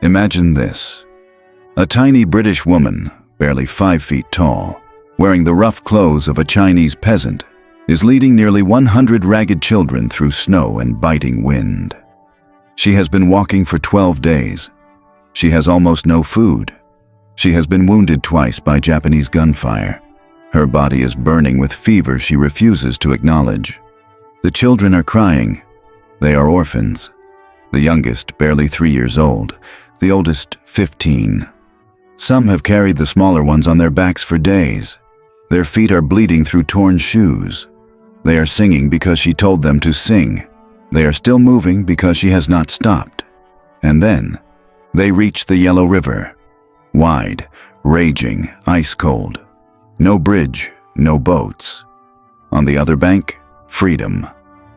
Imagine this. A tiny British woman, barely 5 feet tall, wearing the rough clothes of a Chinese peasant, is leading nearly 100 ragged children through snow and biting wind. She has been walking for 12 days. She has almost no food. She has been wounded twice by Japanese gunfire. Her body is burning with fever she refuses to acknowledge. The children are crying. They are orphans. The youngest, barely 3 years old. The oldest, 15. Some have carried the smaller ones on their backs for days. Their feet are bleeding through torn shoes. They are singing because she told them to sing. They are still moving because she has not stopped. And then, they reach the Yellow River. Wide, raging, ice cold. No bridge, no boats. On the other bank, freedom.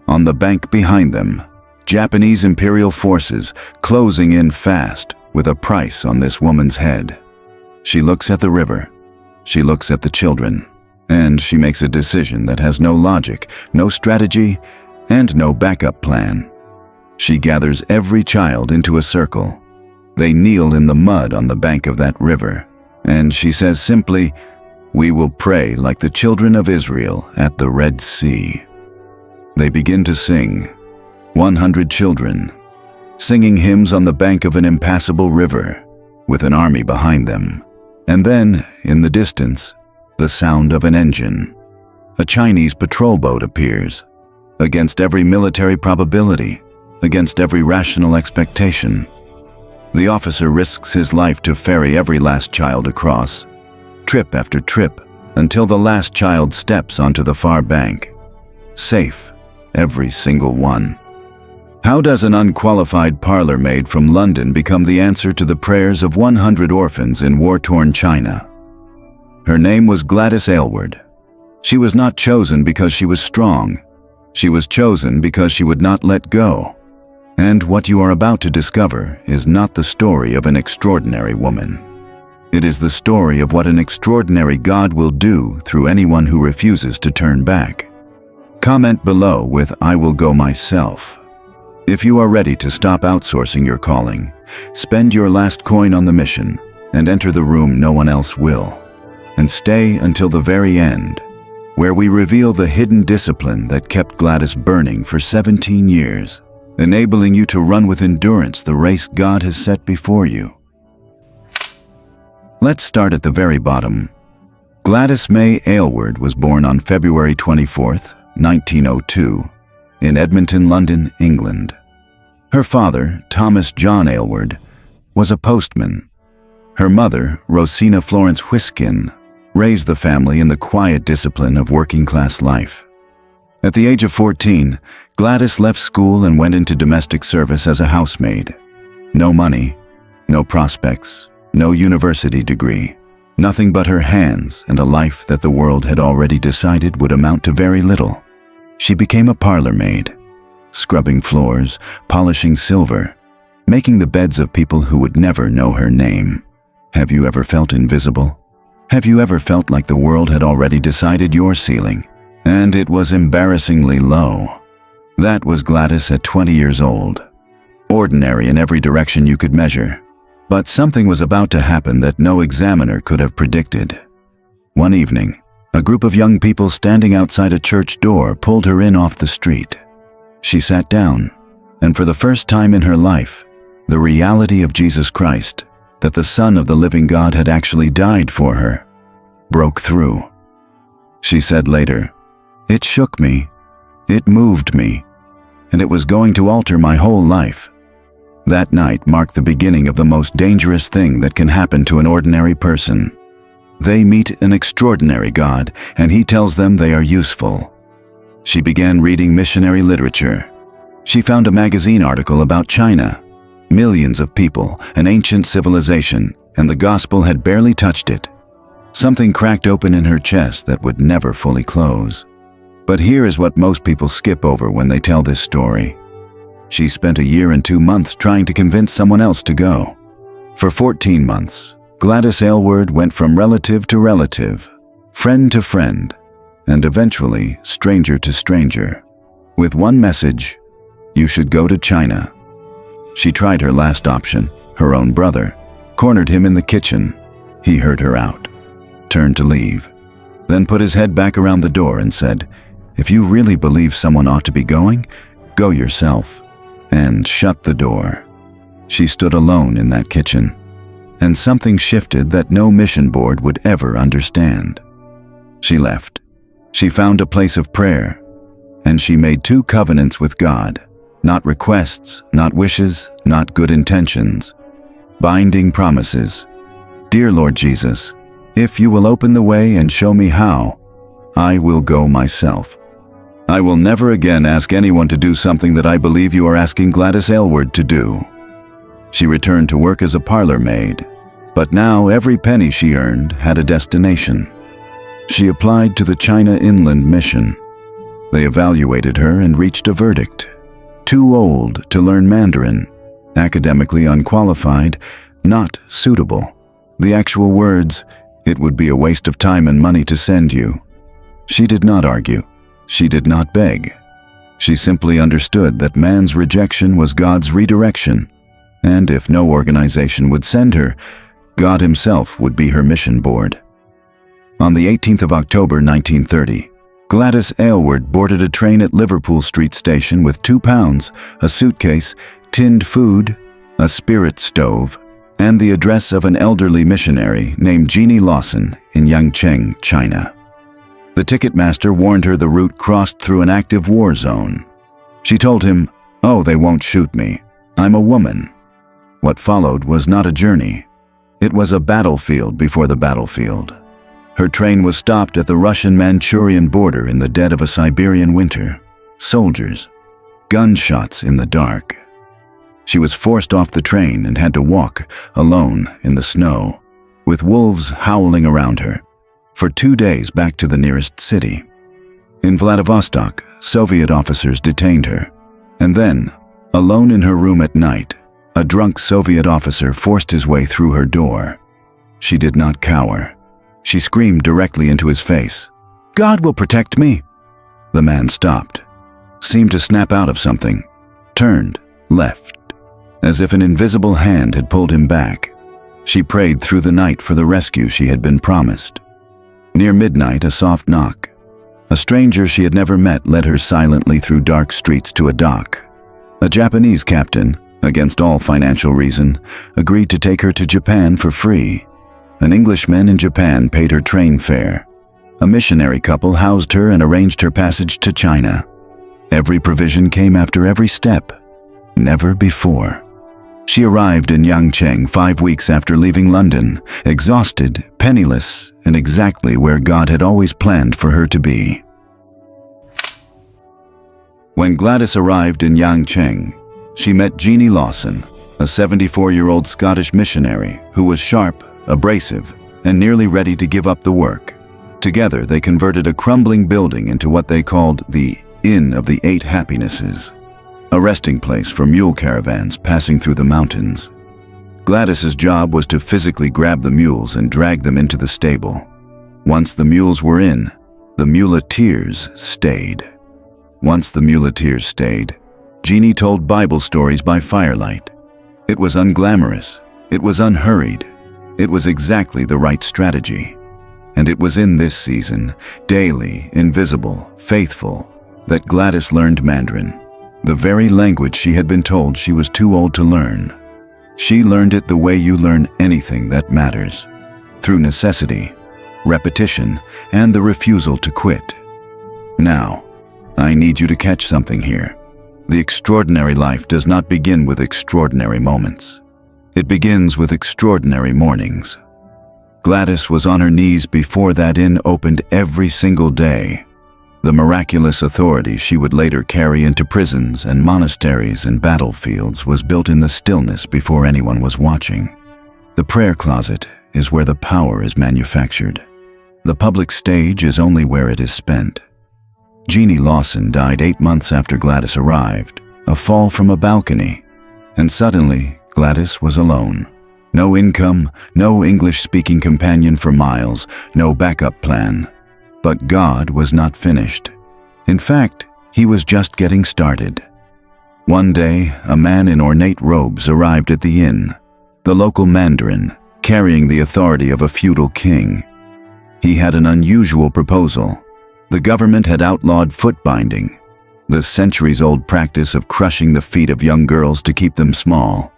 On the bank behind them, Japanese imperial forces closing in fast with a price on this woman's head. She looks at the river. She looks at the children. And she makes a decision that has no logic, no strategy, and no backup plan. She gathers every child into a circle. They kneel in the mud on the bank of that river, and she says simply, "We will pray like the children of Israel at the Red Sea." They begin to sing, 100 children, singing hymns on the bank of an impassable river, with an army behind them. And then, in the distance, the sound of an engine. A Chinese patrol boat appears, against every military probability, against every rational expectation. The officer risks his life to ferry every last child across, trip after trip, until the last child steps onto the far bank. Safe, every single one. How does an unqualified parlour maid from London become the answer to the prayers of 100 orphans in war-torn China? Her name was Gladys Aylward. She was not chosen because she was strong. She was chosen because she would not let go. And what you are about to discover is not the story of an extraordinary woman. It is the story of what an extraordinary God will do through anyone who refuses to turn back. Comment below with "I will go myself." If you are ready to stop outsourcing your calling, spend your last coin on the mission, and enter the room no one else will. And stay until the very end, where we reveal the hidden discipline that kept Gladys burning for 17 years, enabling you to run with endurance the race God has set before you. Let's start at the very bottom. Gladys May Aylward was born on February 24, 1902, in Edmonton, London, England. Her father, Thomas John Aylward, was a postman. Her mother, Rosina Florence Whiskin, raised the family in the quiet discipline of working-class life. At the age of 14, Gladys left school and went into domestic service as a housemaid. No money, no prospects, no university degree, nothing but her hands and a life that the world had already decided would amount to very little. She became a parlour maid, scrubbing floors, polishing silver, making the beds of people who would never know her name. Have you ever felt invisible? Have you ever felt like the world had already decided your ceiling, and it was embarrassingly low? That was Gladys at 20 years old. Ordinary in every direction you could measure. But something was about to happen that no examiner could have predicted. One evening, a group of young people standing outside a church door pulled her in off the street. She sat down, and for the first time in her life, the reality of Jesus Christ, that the Son of the living God had actually died for her, broke through. She said later, "It shook me, it moved me, and it was going to alter my whole life." That night marked the beginning of the most dangerous thing that can happen to an ordinary person. They meet an extraordinary God, and He tells them they are useful. She began reading missionary literature. She found a magazine article about China. Millions of people, an ancient civilization, and the gospel had barely touched it. Something cracked open in her chest that would never fully close. But here is what most people skip over when they tell this story. She spent a year and 2 months trying to convince someone else to go. For 14 months, Gladys Aylward went from relative to relative, friend to friend, and eventually stranger to stranger, with one message: you should go to China. She tried her last option, her own brother, cornered him in the kitchen. He heard her out, turned to leave, then put his head back around the door and said, "If you really believe someone ought to be going, go yourself," and shut the door. She stood alone in that kitchen, and something shifted that no mission board would ever understand. She left. She found a place of prayer, and she made 2 covenants with God, not requests, not wishes, not good intentions, binding promises. "Dear Lord Jesus, if you will open the way and show me how, I will go myself. I will never again ask anyone to do something that I believe you are asking Gladys Aylward to do." She returned to work as a parlour maid, but now every penny she earned had a destination. She applied to the China Inland Mission. They evaluated her and reached a verdict: too old to learn Mandarin, academically unqualified, not suitable. The actual words, "It would be a waste of time and money to send you." She did not argue. She did not beg. She simply understood that man's rejection was God's redirection, and if no organization would send her, God himself would be her mission board. On the 18th of October 1930, Gladys Aylward boarded a train at Liverpool Street Station with £2, a suitcase, tinned food, a spirit stove, and the address of an elderly missionary named Jeannie Lawson in Yangcheng, China. The ticket master warned her the route crossed through an active war zone. She told him, "Oh, they won't shoot me. I'm a woman." What followed was not a journey. It was a battlefield before the battlefield. Her train was stopped at the Russian-Manchurian border in the dead of a Siberian winter. Soldiers. Gunshots in the dark. She was forced off the train and had to walk, alone, in the snow, with wolves howling around her, for 2 days back to the nearest city. In Vladivostok, Soviet officers detained her, and then, alone in her room at night, a drunk Soviet officer forced his way through her door. She did not cower. She screamed directly into his face, "God will protect me!" The man stopped, seemed to snap out of something, turned, left, as if an invisible hand had pulled him back. She prayed through the night for the rescue she had been promised. Near midnight, a soft knock. A stranger she had never met led her silently through dark streets to a dock. A Japanese captain, against all financial reason, agreed to take her to Japan for free. An Englishman in Japan paid her train fare. A missionary couple housed her and arranged her passage to China. Every provision came after every step. Never before. She arrived in Yangcheng 5 weeks after leaving London, exhausted, penniless, and exactly where God had always planned for her to be. When Gladys arrived in Yangcheng, she met Jeannie Lawson, a 74-year-old Scottish missionary who was sharp, abrasive, and nearly ready to give up the work. Together, they converted a crumbling building into what they called the Inn of the 8 Happinesses, a resting place for mule caravans passing through the mountains. Gladys's job was to physically grab the mules and drag them into the stable. Once the mules were in, the muleteers stayed. Once the muleteers stayed, Jeannie told Bible stories by firelight. It was unglamorous. It was unhurried. It was exactly the right strategy. And it was in this season, daily, invisible, faithful, that Gladys learned Mandarin, the very language she had been told she was too old to learn. She learned it the way you learn anything that matters, through necessity, repetition, and the refusal to quit. Now, I need you to catch something here. The extraordinary life does not begin with extraordinary moments. It begins with extraordinary mornings. Gladys was on her knees before that inn opened every single day. The miraculous authority she would later carry into prisons and monasteries and battlefields was built in the stillness before anyone was watching. The prayer closet is where the power is manufactured. The public stage is only where it is spent. Jeannie Lawson died 8 months after Gladys arrived, a fall from a balcony, and suddenly Gladys was alone. No income, no English-speaking companion for miles, no backup plan. But God was not finished. In fact, he was just getting started. One day, a man in ornate robes arrived at the inn. the local mandarin, carrying the authority of a feudal king. He had an unusual proposal. The government had outlawed foot binding, the centuries-old practice of crushing the feet of young girls to keep them small.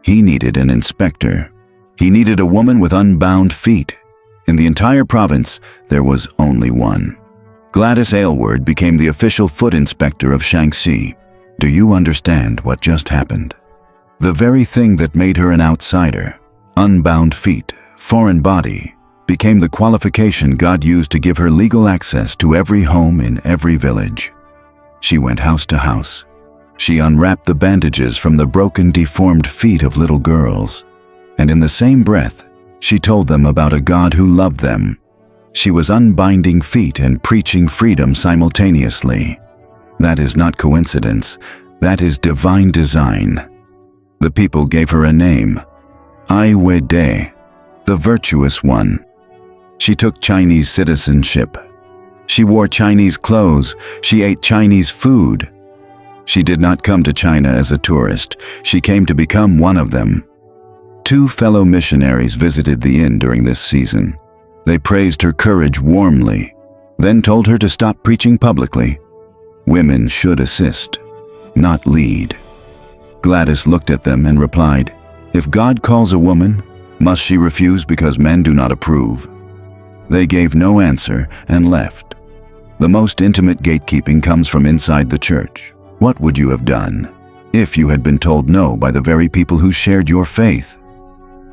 He needed an inspector. He needed a woman with unbound feet. In the entire province, there was only one. Gladys Aylward became the official foot inspector of Shaanxi. Do you understand what just happened? The very thing that made her an outsider, unbound feet, foreign body, became the qualification God used to give her legal access to every home in every village. She went house to house. She unwrapped the bandages from the broken, deformed feet of little girls. And in the same breath, she told them about a God who loved them. She was unbinding feet and preaching freedom simultaneously. That is not coincidence. That is divine design. The people gave her a name, Aylward, the virtuous one. She took Chinese citizenship. She wore Chinese clothes. She ate Chinese food. She did not come to China as a tourist. She came to become one of them. 2 fellow missionaries visited the inn during this season. They praised her courage warmly, then told her to stop preaching publicly. Women should assist, not lead. Gladys looked at them and replied, "If God calls a woman, must she refuse because men do not approve?" They gave no answer and left. The most intimate gatekeeping comes from inside the church. What would you have done if you had been told no by the very people who shared your faith?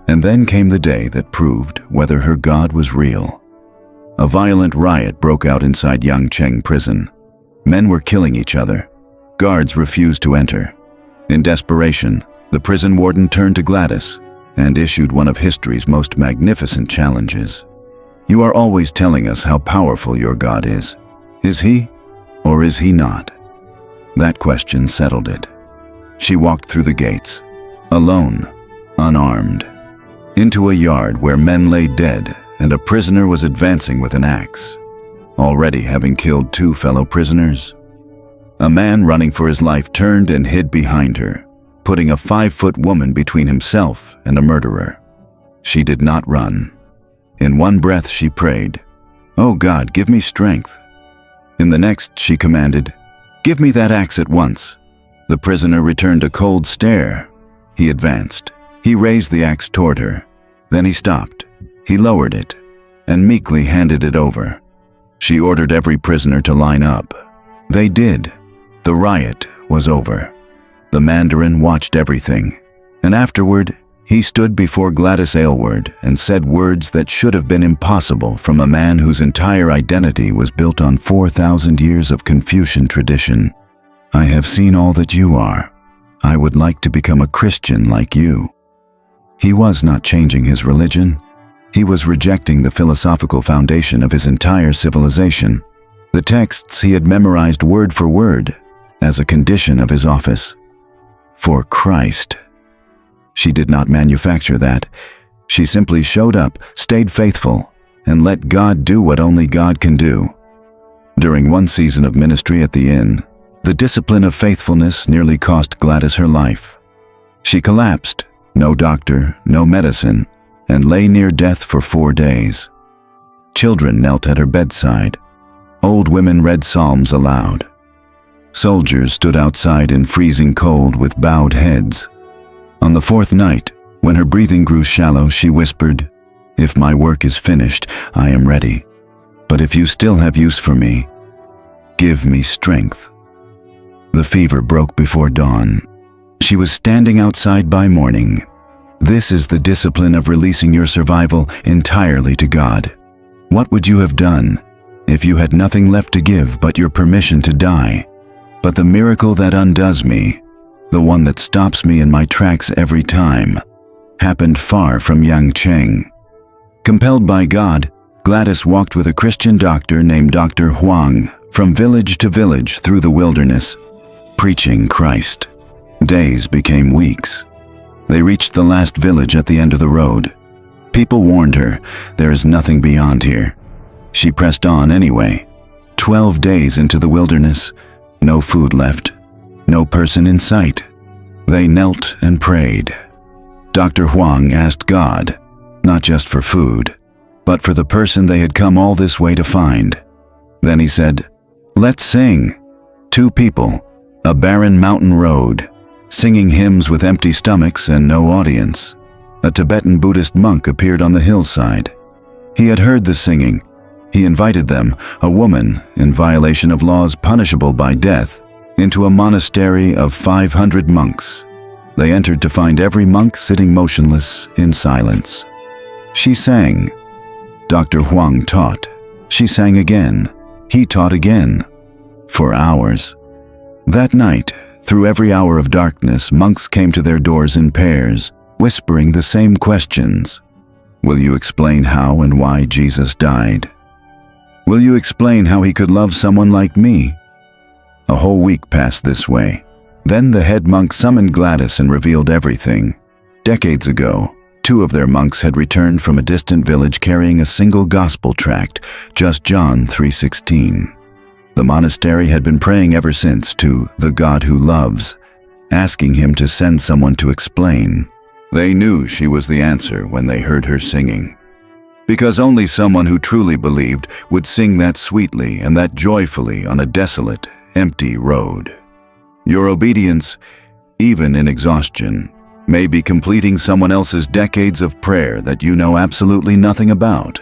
And then came the day that proved whether her God was real. A violent riot broke out inside Yangcheng prison. Men were killing each other. Guards refused to enter. In desperation, the prison warden turned to Gladys and issued one of history's most magnificent challenges. You are always telling us how powerful your God is. Is he, or is he not? That question settled it. She walked through the gates, alone, unarmed, into a yard where men lay dead and a prisoner was advancing with an axe, already having killed 2 fellow prisoners. A man running for his life turned and hid behind her, putting a 5-foot woman between himself and a murderer. She did not run. In one breath she prayed, "Oh God, give me strength." In the next she commanded, "Give me that axe at once." The prisoner returned a cold stare. He advanced. He raised the axe toward her. Then he stopped. He lowered it and meekly handed it over. She ordered every prisoner to line up. They did. The riot was over. The mandarin watched everything, and afterward, he stood before Gladys Aylward and said words that should have been impossible from a man whose entire identity was built on 4,000 years of Confucian tradition. "I have seen all that you are. I would like to become a Christian like you." He was not changing his religion. He was rejecting the philosophical foundation of his entire civilization, the texts he had memorized word for word as a condition of his office. For Christ. She did not manufacture that. She simply showed up, stayed faithful, and let God do what only God can do. During one season of ministry at the inn, the discipline of faithfulness nearly cost Gladys her life. She collapsed, no doctor, no medicine, and lay near death for 4 days. Children knelt at her bedside. Old women read psalms aloud. Soldiers stood outside in freezing cold with bowed heads. On the 4th night, when her breathing grew shallow, she whispered, "If my work is finished, I am ready. But if you still have use for me, give me strength." The fever broke before dawn. She was standing outside by morning. This is the discipline of releasing your survival entirely to God. What would you have done if you had nothing left to give but your permission to die? But the miracle that undoes me, the one that stops me in my tracks every time, happened far from Yangcheng. Compelled by God, Gladys walked with a Christian doctor named Dr. Huang from village to village through the wilderness, preaching Christ. Days became weeks. They reached the last village at the end of the road. People warned her, "There is nothing beyond here." She pressed on anyway. 12 days into the wilderness, no food left, no person in sight. They knelt and prayed. Dr. Huang asked God, not just for food, but for the person they had come all this way to find. Then he said, "Let's sing." 2 people, a barren mountain road, singing hymns with empty stomachs and no audience. A Tibetan Buddhist monk appeared on the hillside. He had heard the singing. He invited them, a woman, in violation of laws punishable by death, into a monastery of 500 monks. They entered to find every monk sitting motionless in silence. She sang. Dr. Huang taught. She sang again. He taught again. For hours. That night, through every hour of darkness, monks came to their doors in pairs, whispering the same questions. Will you explain how and why Jesus died? Will you explain how he could love someone like me? A whole week passed this way. Then the head monk summoned Gladys and revealed everything. Decades ago, 2 of their monks had returned from a distant village carrying a single gospel tract, just John 3:16. The monastery had been praying ever since to the God who loves, asking him to send someone to explain. They knew she was the answer when they heard her singing. Because only someone who truly believed would sing that sweetly and that joyfully on a desolate, empty road. Your obedience, even in exhaustion, may be completing someone else's decades of prayer that you know absolutely nothing about.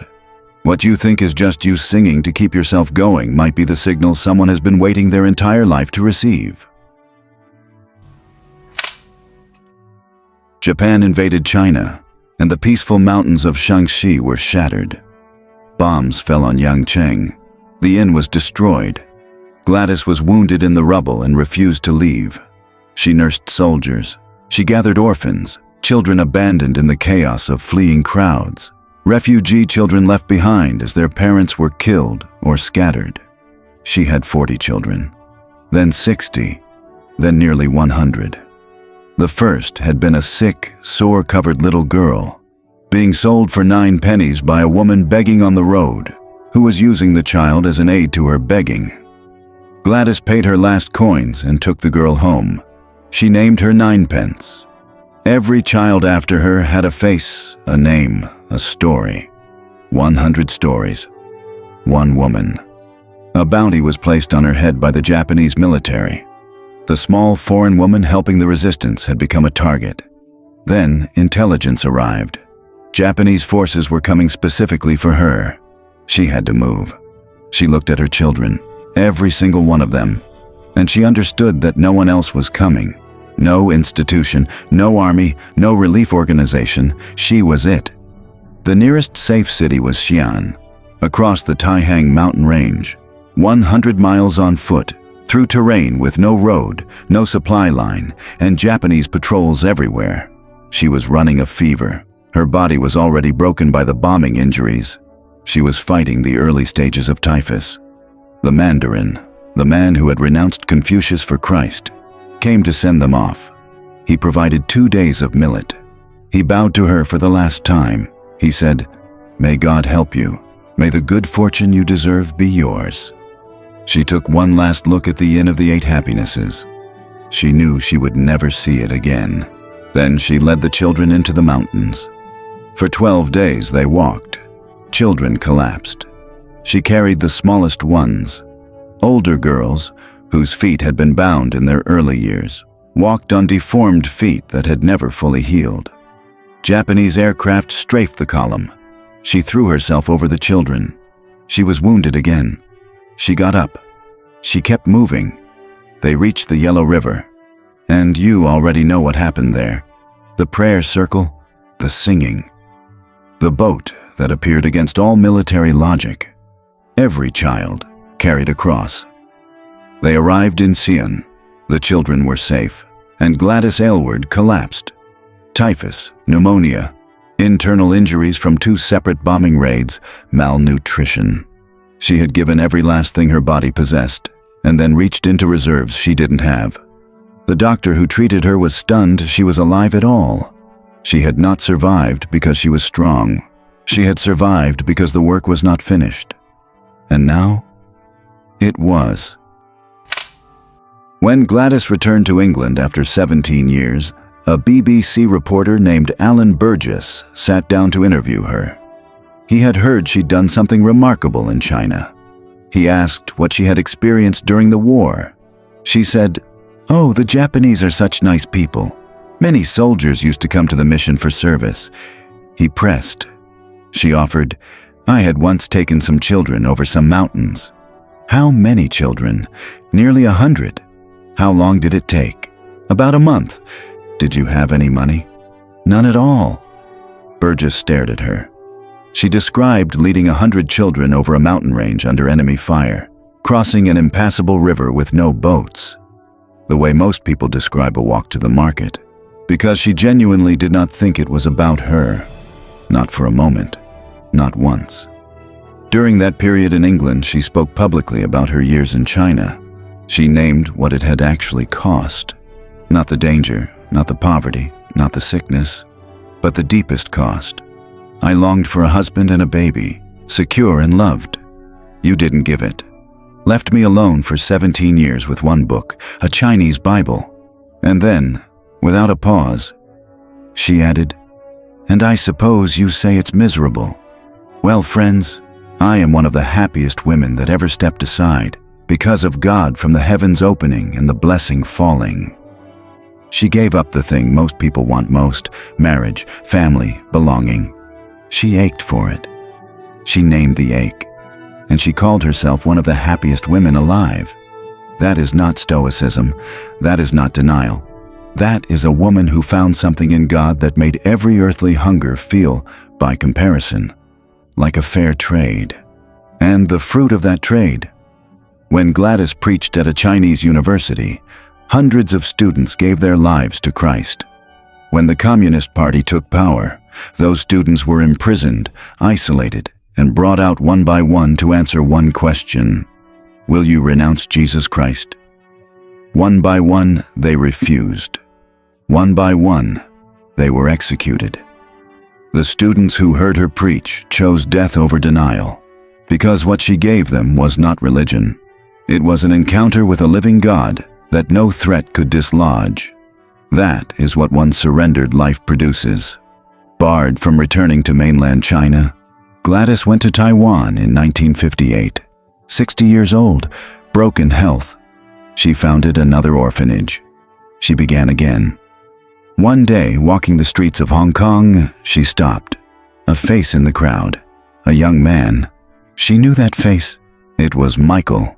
What you think is just you singing to keep yourself going might be the signal someone has been waiting their entire life to receive. Japan invaded China, and the peaceful mountains of Shaanxi were shattered. Bombs fell on Yangcheng. The inn was destroyed. Gladys was wounded in the rubble and refused to leave. She nursed soldiers. She gathered orphans, children abandoned in the chaos of fleeing crowds, refugee children left behind as their parents were killed or scattered. She had 40 children, then 60, then nearly 100. The first had been a sick, sore-covered little girl, being sold for 9 pennies by a woman begging on the road, who was using the child as an aid to her begging. Gladys paid her last coins and took the girl home. She named her 9pence. Every child after her had a face, a name, a story. 100 stories. 1 woman. A bounty was placed on her head by the Japanese military. The small foreign woman helping the resistance had become a target. Then intelligence arrived. Japanese forces were coming specifically for her. She had to move. She looked at her children, every single one of them, and she understood that no one else was coming. No institution, no army, no relief organization. She was it. The nearest safe city was Xi'an, across the Taihang mountain range, 100 miles on foot, through terrain with no road, no supply line, and Japanese patrols everywhere. She was running a fever. Her body was already broken by the bombing injuries. She was fighting the early stages of typhus. The Mandarin, the man who had renounced Confucius for Christ, came to send them off. He provided 2 days of millet. He bowed to her for the last time. He said, "May God help you. May the good fortune you deserve be yours." She took one last look at the Inn of the 8 Happinesses. She knew she would never see it again. Then she led the children into the mountains. For 12 days they walked. Children collapsed. She carried the smallest ones. Older girls, whose feet had been bound in their early years, walked on deformed feet that had never fully healed. Japanese aircraft strafed the column. She threw herself over the children. She was wounded again. She got up. She kept moving. They reached the Yellow River. And you already know what happened there. The prayer circle, the singing. The boat that appeared against all military logic. Every child carried a cross. They arrived in Xi'an. The children were safe, and Gladys Aylward collapsed. Typhus, pneumonia, internal injuries from 2 separate bombing raids, malnutrition. She had given every last thing her body possessed, and then reached into reserves she didn't have. The doctor who treated her was stunned she was alive at all. She had not survived because she was strong. She had survived because the work was not finished. And now, it was. When Gladys returned to England after 17 years, a BBC reporter named Alan Burgess sat down to interview her. He had heard she'd done something remarkable in China. He asked what she had experienced during the war. She said, "Oh, the Japanese are such nice people. Many soldiers used to come to the mission for service." He pressed. She offered, "I had once taken some children over some mountains." "How many children?" "Nearly 100. "How long did it take?" "About a month." "Did you have any money?" "None at all." Burgess stared at her. She described leading 100 children over a mountain range under enemy fire, crossing an impassable river with no boats. The way most people describe a walk to the market, because she genuinely did not think it was about her. Not for a moment. Not once. During that period in England, she spoke publicly about her years in China. She named what it had actually cost. Not the danger, not the poverty, not the sickness, but the deepest cost. "I longed for a husband and a baby, secure and loved. You didn't give it. Left me alone for 17 years with one book, a Chinese Bible." And then, without a pause, she added, "And I suppose you say it's miserable. Well, friends, I am one of the happiest women that ever stepped aside, because of God from the heavens opening and the blessing falling." She gave up the thing most people want most, marriage, family, belonging. She ached for it. She named the ache, and she called herself one of the happiest women alive. That is not stoicism. That is not denial. That is a woman who found something in God that made every earthly hunger feel, by comparison, like a fair trade. And the fruit of that trade. When Gladys preached at a Chinese university, hundreds of students gave their lives to Christ. When the Communist Party took power, those students were imprisoned, isolated, and brought out one by one to answer one question: "Will you renounce Jesus Christ?" One by one, they refused. One by one, they were executed. The students who heard her preach chose death over denial, because what she gave them was not religion. It was an encounter with a living God that no threat could dislodge. That is what one surrendered life produces. Barred from returning to mainland China, Gladys went to Taiwan in 1958. 60 years old, broken health. She founded another orphanage. She began again. One day, walking the streets of Hong Kong, she stopped. A face in the crowd. A young man. She knew that face. It was Michael,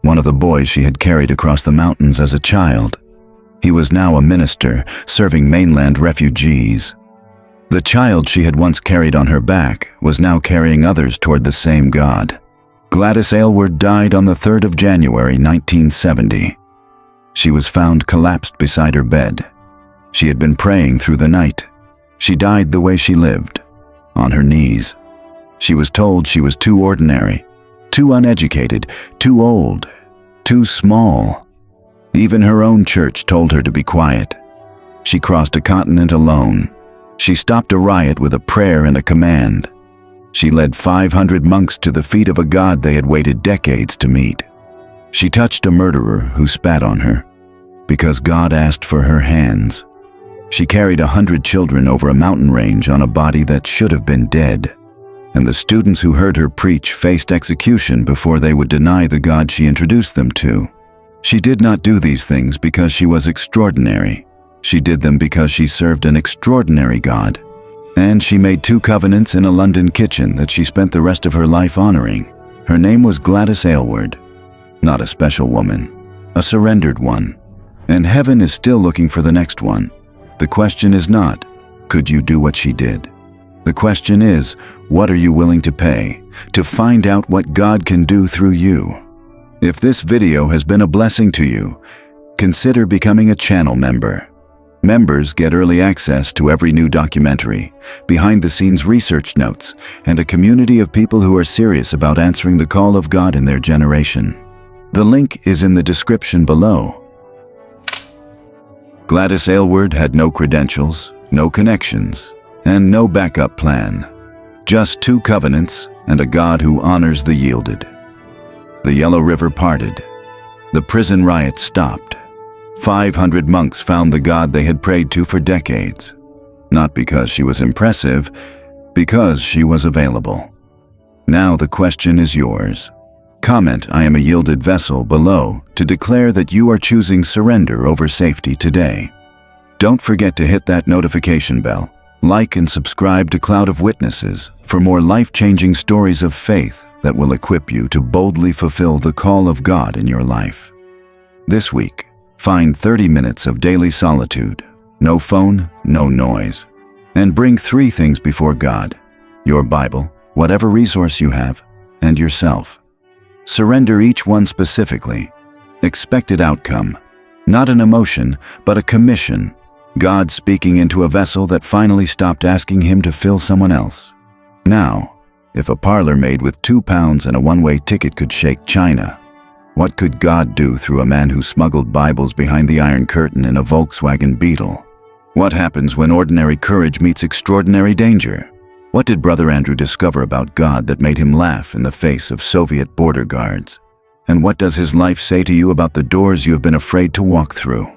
one of the boys she had carried across the mountains as a child. He was now a minister, serving mainland refugees. The child she had once carried on her back was now carrying others toward the same God. Gladys Aylward died on the 3rd of January, 1970. She was found collapsed beside her bed. She had been praying through the night. She died the way she lived, on her knees. She was told she was too ordinary, too uneducated, too old, too small. Even her own church told her to be quiet. She crossed a continent alone. She stopped a riot with a prayer and a command. She led 500 monks to the feet of a God they had waited decades to meet. She touched a murderer who spat on her, because God asked for her hands. She carried 100 children over a mountain range on a body that should have been dead. And the students who heard her preach faced execution before they would deny the God she introduced them to. She did not do these things because she was extraordinary. She did them because she served an extraordinary God. And she made 2 covenants in a London kitchen that she spent the rest of her life honoring. Her name was Gladys Aylward. Not a special woman, a surrendered one. And heaven is still looking for the next one. The question is not, could you do what she did? The question is, what are you willing to pay to find out what God can do through you? If this video has been a blessing to you, consider becoming a channel member. Members get early access to every new documentary, behind-the-scenes research notes, and a community of people who are serious about answering the call of God in their generation. The link is in the description below. Gladys Aylward had no credentials, no connections, and no backup plan. Just 2 covenants and a God who honors the yielded. The Yellow River parted. The prison riot stopped. 500 monks found the God they had prayed to for decades. Not because she was impressive, because she was available. Now the question is yours. Comment "I am a yielded vessel" below to declare that you are choosing surrender over safety today. Don't forget to hit that notification bell, like and subscribe to Cloud of Witnesses for more life-changing stories of faith that will equip you to boldly fulfill the call of God in your life. This week, find 30 minutes of daily solitude, no phone, no noise, and bring 3 things before God: your Bible, whatever resource you have, and yourself. Surrender each one specifically. Expected outcome, not an emotion, but a commission. God speaking into a vessel that finally stopped asking him to fill someone else. Now, if a parlour maid with £2 and a one-way ticket could shake China, what could God do through a man who smuggled Bibles behind the Iron Curtain in a Volkswagen Beetle? What happens when ordinary courage meets extraordinary danger? What did Brother Andrew discover about God that made him laugh in the face of Soviet border guards? And what does his life say to you about the doors you have been afraid to walk through?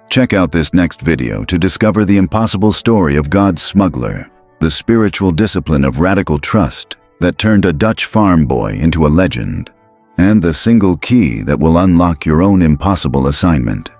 Check out this next video to discover the impossible story of God's smuggler, the spiritual discipline of radical trust that turned a Dutch farm boy into a legend, and the single key that will unlock your own impossible assignment.